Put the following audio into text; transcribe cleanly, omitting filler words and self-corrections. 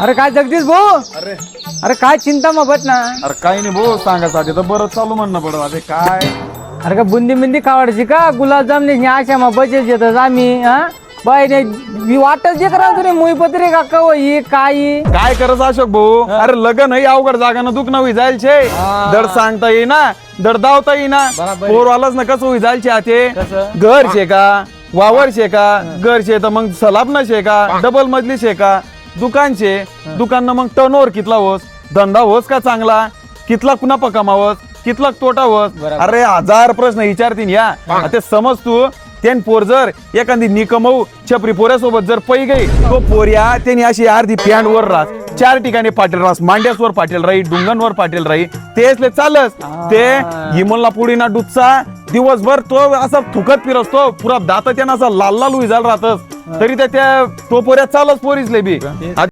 अरे काय जगदीश भाऊ, अरे अरे काय चिंता मग बट ना. अरे काही नाही भाऊ, सांगायसाठी तर बरंच चालू म्हणणं पडत आता काय. अरे का बुंदी बिंदी खावायची का गुलाबजाम नाही अशा मग बजेट येतात आम्ही हा बाय नाही मी वाटत जे करा तुम्ही मुईपत्री का कवई काही काय करत अशोक भाऊ. अरे लग्न ही अवघड जागानं दुख नवी जाईल छे. दर सांगता येईना, दर दावता येईना. बराबर. पोरवालाच ना कसं होई जाईल छे आते. कसं? घर शे का, वावर शे का, घर शे तर मग सलाब ना शे का, डबल मजली शे का, दुकान शे, दुकान मग टर्नओव्हर कितला होस, धंदा होस का चांगला, कितला नफा कमावस, कितला तोटा होस. बराबर. अरे 1000 प्रश्न विचारतीन या. ते समज तू त्यान पोर जर एखादी निकमऊ छपरी पोऱ्यासोबत जर पै गई तो पोर्या त्यांनी अशी अर्धी पॅन्ट वर राहत 4 ठिकाणी पाटील राहस, मांड्यासवर पाटील राही, डुंगनवर पाटील राही, तेच चालस. ते हिमलला पुढे ना डुचचा दिवसभर तो असा थुकत फिरसतो, पुरा दात त्यानं असा लाल लाल उजाल राहतस, तरी त्या तो पोऱ्या चालच पोरीसले बी.